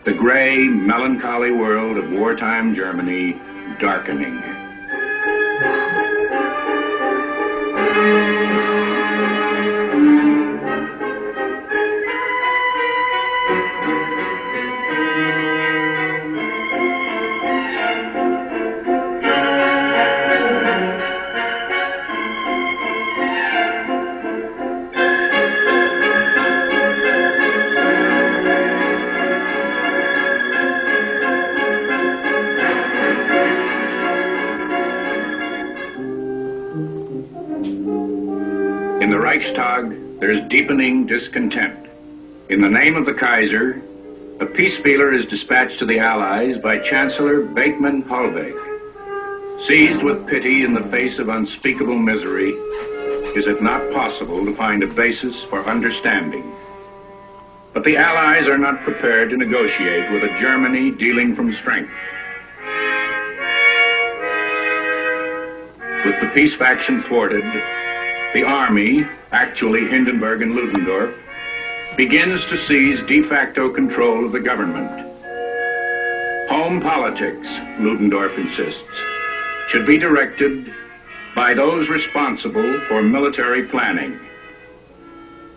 the gray, melancholy world of wartime Germany darkening. In the Reichstag, there's deepening discontent. In the name of the Kaiser, a peace feeler is dispatched to the Allies by Chancellor Beckmann Hollweg. Seized with pity in the face of unspeakable misery, is it not possible to find a basis for understanding? But the Allies are not prepared to negotiate with a Germany dealing from strength. With the peace faction thwarted, the army, actually Hindenburg and Ludendorff, begins to seize de facto control of the government. Home politics, Ludendorff insists, should be directed by those responsible for military planning.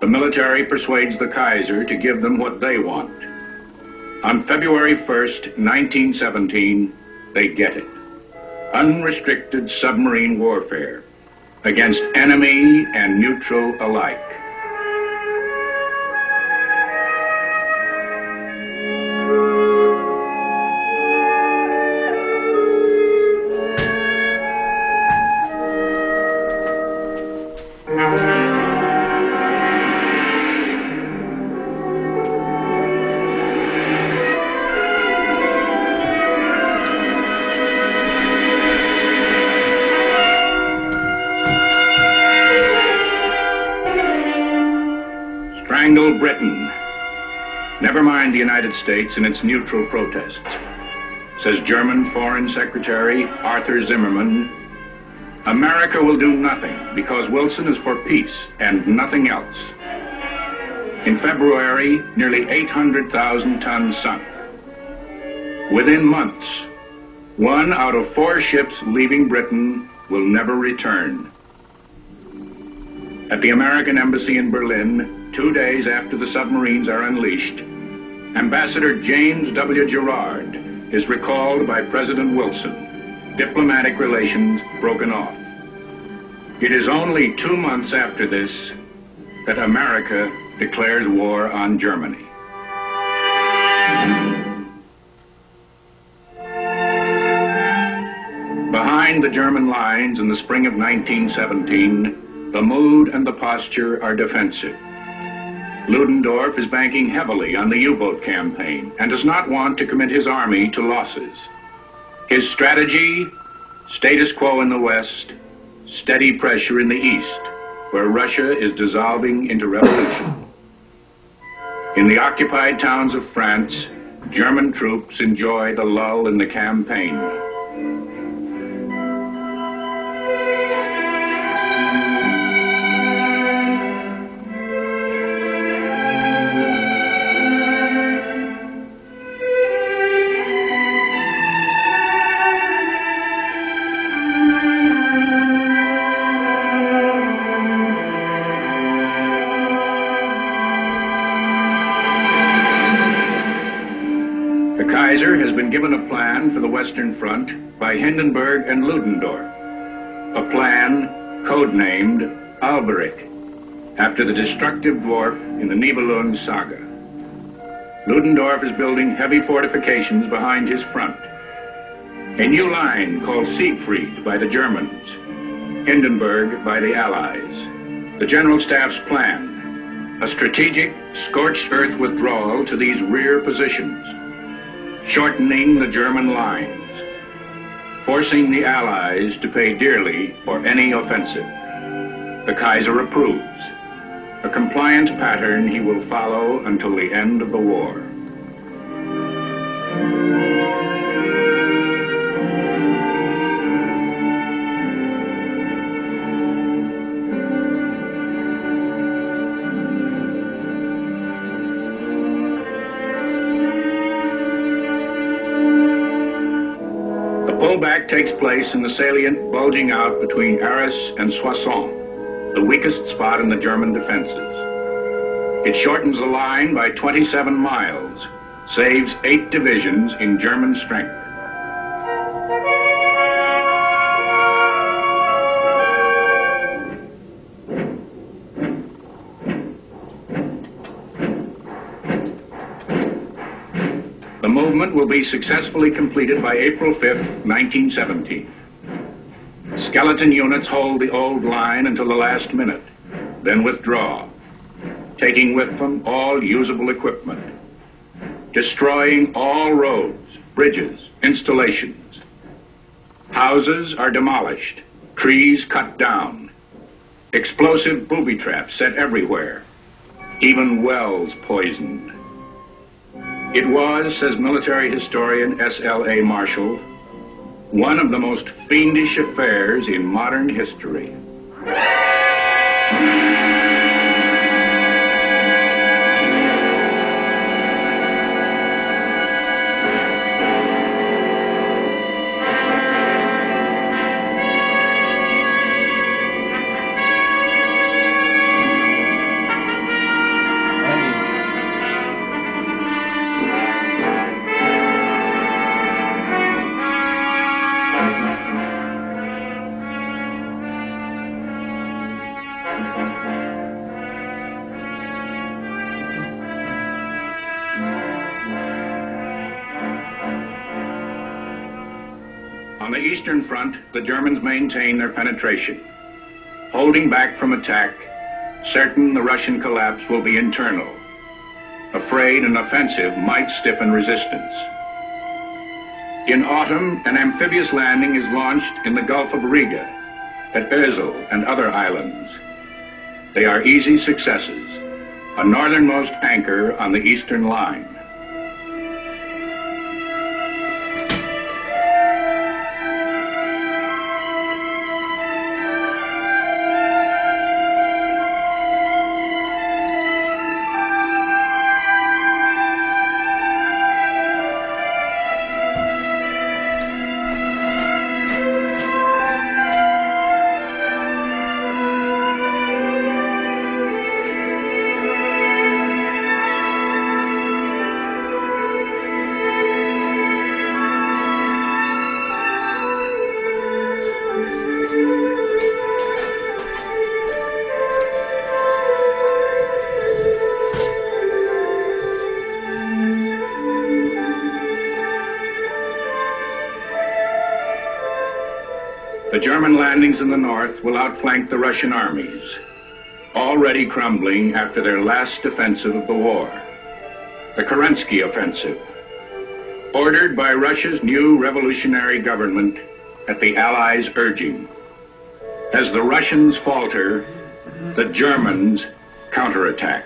The military persuades the Kaiser to give them what they want. On February 1st, 1917, they get it. Unrestricted submarine warfare against enemy and neutral alike. Strangle Britain. Never mind the United States and its neutral protests, says German Foreign Secretary Arthur Zimmermann. America will do nothing because Wilson is for peace and nothing else. In February, nearly 800,000 tons sunk. Within months, 1 out of 4 ships leaving Britain will never return. At the American Embassy in Berlin, 2 days after the submarines are unleashed, Ambassador James W. Gerard is recalled by President Wilson, diplomatic relations broken off. It is only 2 months after this that America declares war on Germany. Behind the German lines in the spring of 1917, the mood and the posture are defensive. Ludendorff is banking heavily on the U-boat campaign and does not want to commit his army to losses. His strategy, status quo in the West, steady pressure in the East, where Russia is dissolving into revolution. In the occupied towns of France, German troops enjoy the lull in the campaign. The Kaiser has been given a plan for the Western Front by Hindenburg and Ludendorff, a plan codenamed Alberich, after the destructive dwarf in the Nibelung saga. Ludendorff is building heavy fortifications behind his front. A new line called Siegfried by the Germans, Hindenburg by the Allies. The General Staff's plan, a strategic, scorched earth withdrawal to these rear positions, shortening the German lines, forcing the Allies to pay dearly for any offensive. The Kaiser approves, a compliant pattern he will follow until the end of the war. pullback takes place in the salient bulging out between Arras and Soissons, the weakest spot in the German defenses. It shortens the line by 27 miles, saves 8 divisions in German strength. The movement will be successfully completed by April 5th, 1917. Skeleton units hold the old line until the last minute, then withdraw, taking with them all usable equipment, destroying all roads, bridges, installations. Houses are demolished, trees cut down, explosive booby traps set everywhere, even wells poisoned. It was, says military historian S.L.A. Marshall, one of the most fiendish affairs in modern history. On the Eastern Front, the Germans maintain their penetration, holding back from attack, certain the Russian collapse will be internal, afraid an offensive might stiffen resistance. In autumn, an amphibious landing is launched in the Gulf of Riga, at Ösel and other islands. They are easy successes, a northernmost anchor on the eastern line. The German landings in the north will outflank the Russian armies, already crumbling after their last offensive of the war, the Kerensky offensive, ordered by Russia's new revolutionary government at the Allies' urging. As the Russians falter, the Germans counterattack.